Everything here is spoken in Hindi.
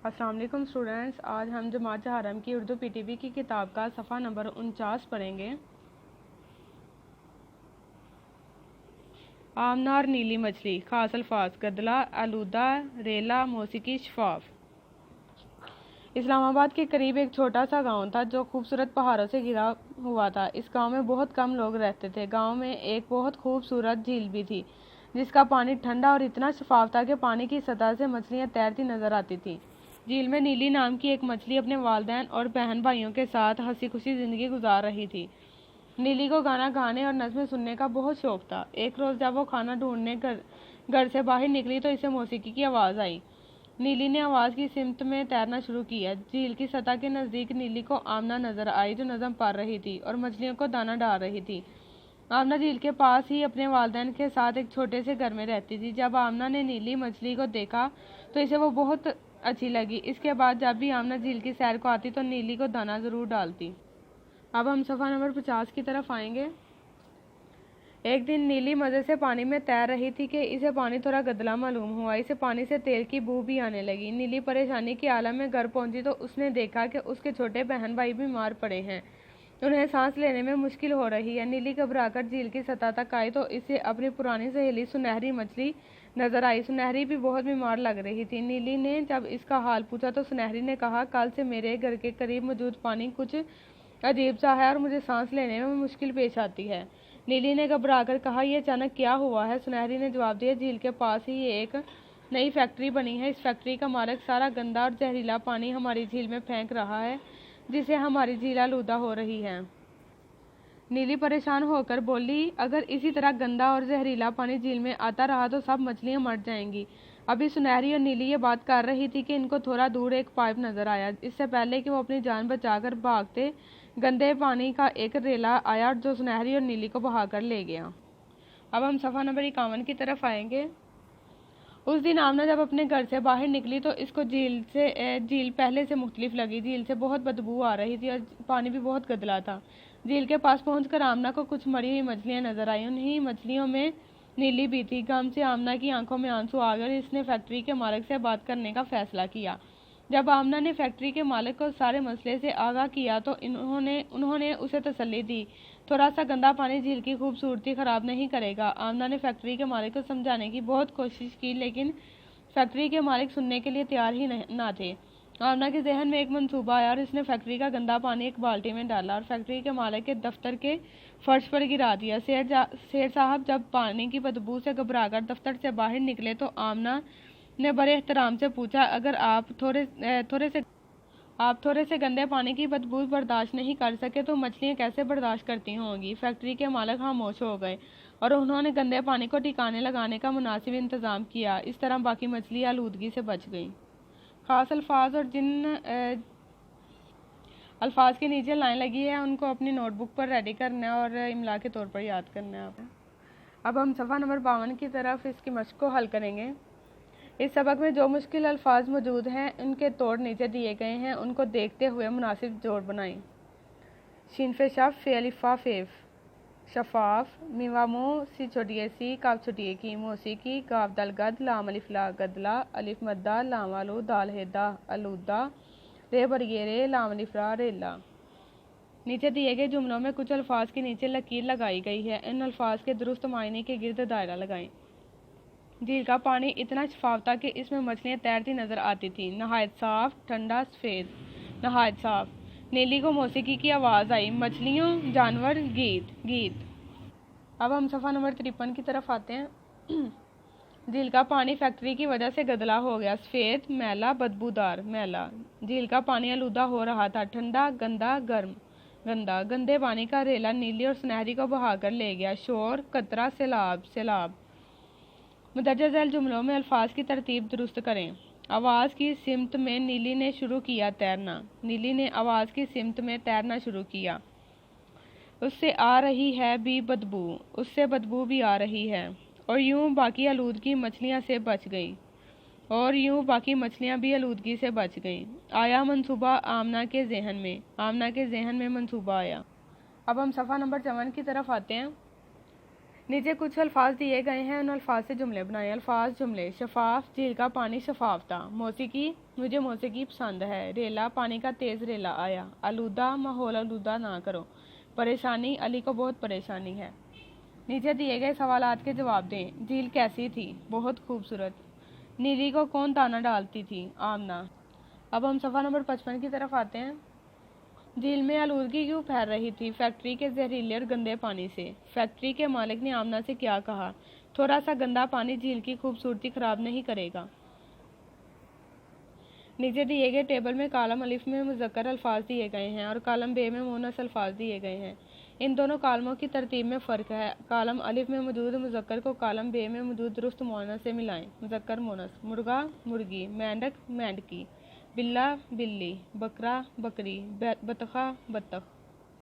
अस्सलाम वालेकुम स्टूडेंट्स, आज हम जमात हरम की उर्दू पीटीबी की किताब का सफ़ा नंबर 49 पढ़ेंगे। आमना और नीली मछली। खास अल्फाज: गदला, आलूदा, रेला, मौसीकी, शफाफ। इस्लामाबाद के करीब एक छोटा सा गांव था जो खूबसूरत पहाड़ों से घिरा हुआ था। इस गांव में बहुत कम लोग रहते थे। गांव में एक बहुत खूबसूरत झील भी थी जिसका पानी ठंडा और इतना शफाफ था कि पानी की सतह से मछलियां तैरती नजर आती थी। झील में नीली नाम की एक मछली अपने वालिदैन और बहन भाइयों के साथ हंसी खुशी जिंदगी गुजार रही थी। नीली को गाना गाने और नज़्में सुनने का बहुत शौक था। एक रोज़ जब वो खाना ढूंढने घर से बाहर निकली तो इसे मौसीकी की आवाज़ आई। नीली ने आवाज़ की सिमत में तैरना शुरू किया। झील की सतह के नज़दीक नीली को आमना नजर आई जो नज़म पढ़ रही थी और मछलियों को दाना डाल रही थी। आमना झील के पास ही अपने वालिदैन के साथ एक छोटे से घर में रहती थी। जब आमना ने नीली मछली को देखा तो इसे वो बहुत अच्छी लगी। इसके बाद जब भी आमना झील की सैर को आती तो नीली को दाना ज़रूर डालती। अब हम सफ़ा नंबर 50 की तरफ आएंगे। एक दिन नीली मज़े से पानी में तैर रही थी कि इसे पानी थोड़ा गदला मालूम हुआ। इसे पानी से तेल की बू भी आने लगी। नीली परेशानी के आलम में घर पहुंची तो उसने देखा कि उसके छोटे बहन भाई बीमार पड़े हैं। उन्हें सांस लेने में मुश्किल हो रही है। नीली घबराकर झील की सतह तक आई तो इसे अपनी पुरानी सहेली सुनहरी मछली नजर आई। सुनहरी भी बहुत बीमार लग रही थी। नीली ने जब इसका हाल पूछा तो सुनहरी ने कहा, कल से मेरे घर के करीब मौजूद पानी कुछ अजीब सा है और मुझे सांस लेने में मुश्किल पेश आती है। नीली ने घबराकर कहा, यह अचानक क्या हुआ है? सुनहरी ने जवाब दिया, झील के पास ही एक नई फैक्ट्री बनी है। इस फैक्ट्री का मालिक सारा गंदा और जहरीला पानी हमारी झील में फेंक रहा है जिससे हमारी झील आलूदा हो रही है। नीली परेशान होकर बोली, अगर इसी तरह गंदा और जहरीला पानी झील में आता रहा तो सब मछलियां मर जाएंगी। अभी सुनहरी और नीली ये बात कर रही थी कि इनको थोड़ा दूर एक पाइप नजर आया। इससे पहले कि वो अपनी जान बचाकर भागते, गंदे पानी का एक रेला आया जो सुनहरी और नीली को बहाकर ले गया। अब हम सफ़ा नंबर 51 की तरफ आएंगे। उस दिन आमना जब अपने घर से बाहर निकली तो इसको झील पहले से मुख्तलिफ लगी। झील से बहुत बदबू आ रही थी और पानी भी बहुत गदला था। झील के पास पहुंचकर आमना को कुछ मरी हुई मछलियां नजर आई। उन्हीं मछलियों में नीली भी थी। गम से आमना की आंखों में आंसू आ गए और इसने फैक्ट्री के मालिक से बात करने का फैसला किया। जब आमना ने फैक्ट्री के मालिक को सारे मसले से आगाह किया तो उन्होंने उसे तसल्ली दी, थोड़ा सा गंदा पानी झील की खूबसूरती खराब नहीं करेगा। आमना ने फैक्ट्री के मालिक को समझाने की बहुत कोशिश की लेकिन फैक्ट्री के मालिक सुनने के लिए तैयार ही ना थे। आमना के जहन में एक मंसूबा आया और इसने फैक्ट्री का गंदा पानी एक बाल्टी में डाला और फैक्ट्री के मालिक के दफ्तर के फर्श पर गिरा दिया। सेठ साहब जब पानी की बदबू से घबराकर दफ्तर से बाहर निकले तो आमना ने बड़े एहतराम से पूछा, अगर आप थोड़े से गंदे पानी की बदबू बर्दाश्त नहीं कर सके तो मछलियाँ कैसे बर्दाश्त करती होंगी? फैक्ट्री के मालिक खामोश हो गए और उन्होंने गंदे पानी को ठिकाने लगाने का मुनासिब इंतज़ाम किया। इस तरह बाकी मछलियाँ आलूदगी से बच गईं। खास अल्फाज और जिन अल्फाज के नीचे लाइन लगी है उनको अपनी नोटबुक पर रेडी करना है और इमला के तौर पर याद करना है। अब हम सफ़ा नंबर 52 की तरफ इसकी मश्क को हल करेंगे। इस सबक में जो मुश्किल अल्फाज मौजूद हैं उनके तोड़ नीचे दिए गए हैं, उनको देखते हुए मुनासिब जोड़ बनाएं। शीनफे शफ, फेलिफा फेफ, शफाफ, मीवामो सी छोटिए सी, काफ छोटिए की, मौसीकी, गाफ दल गद, लाम अलिफ ला गदला, अलिफ मद्दा, लाम आलू, दाल हेदा अलूदा, रे बरगे रे, लाम अलिफ रा रेला। नीचे दिए गए जुमलों में कुछ अल्फाज के नीचे लकीर लगाई गई है। इन अल्फाज के दुरुस्त मायने के गिर्द दायरा लगाएं। झील का पानी इतना शफाफ था कि इसमें मछलियां तैरती नजर आती थी। नहायत साफ, ठंडा, सफेद। नहायत साफ। नीली को मौसीकी की आवाज़ आई। मछलियों, जानवर, गीत गीत। अब हम सफ़ा नंबर 53 की तरफ आते हैं। झील का पानी फैक्ट्री की वजह से गदला हो गया। सफ़ेद, मैला, बदबूदार, मैला। झील का पानी आलूदा हो रहा था। ठंडा, गंदा, गर्म, गंदा। गंदे पानी का रेला नीली और सुनहरी को बहाकर ले गया। शोर, कतरा, सैलाब, सैलाब। मुदर्रज झैल जुमलों में अल्फाज की तरतीब दुरुस्त करें। आवाज़ की सिमत में नीली ने शुरू किया तैरना। नीली ने आवाज़ की सिमत में तैरना शुरू किया। उससे आ रही है भी बदबू, उससे बदबू भी आ रही है। और यूं बाकी आलूदगी मछलियाँ से बच गई। और यूं बाकी मछलियाँ भी आलूदगी से बच गईं। आया मंसूबा आमना के जहन में। आमना के जहन में मंसूबा आया। अब हम सफ़ा नंबर 54 की तरफ आते हैं। नीचे कुछ अल्फाज दिए गए हैं, उन अल्फाज से जुमले बनाएं। अल्फाज जुमले। शफाफ, झील का पानी शफाफ था। मौसीकी, मुझे मौसीकी पसंद है। रेला, पानी का तेज रेला आया। आलूदा, माहौल आलूदा ना करो। परेशानी, अली को बहुत परेशानी है। नीचे दिए गए सवालात के जवाब दें। झील कैसी थी? बहुत खूबसूरत। नीली को कौन दाना डालती थी? आमना। अब हम सफ़ा नंबर 55 की तरफ आते हैं। झील में आलूदगी क्यों फैल रही थी? फैक्ट्री के जहरीले और गंदे पानी से। फैक्ट्री के मालिक ने आमना से क्या कहा? थोड़ा सा गंदा पानी झील की खूबसूरती खराब नहीं करेगा। नीचे दिए गए टेबल में कालम अलिफ में मुज़क्कर अल्फाज दिए गए हैं और कालम बे में मुअन्नस अल्फाज दिए गए हैं। इन दोनों कालमों की तरतीब में फ़र्क है। कालम अलिफ में मौजूद मुज़क्कर को कालम बे में मौजूद दुरुस्त मुअन्नस से मिलाएं। मुज़क्कर मुअन्नस। मुर्गा मुर्गी, मेंढक मेंढकी, बिल्ला बिल्ली, बकरा बकरी, बतखा बत्तख।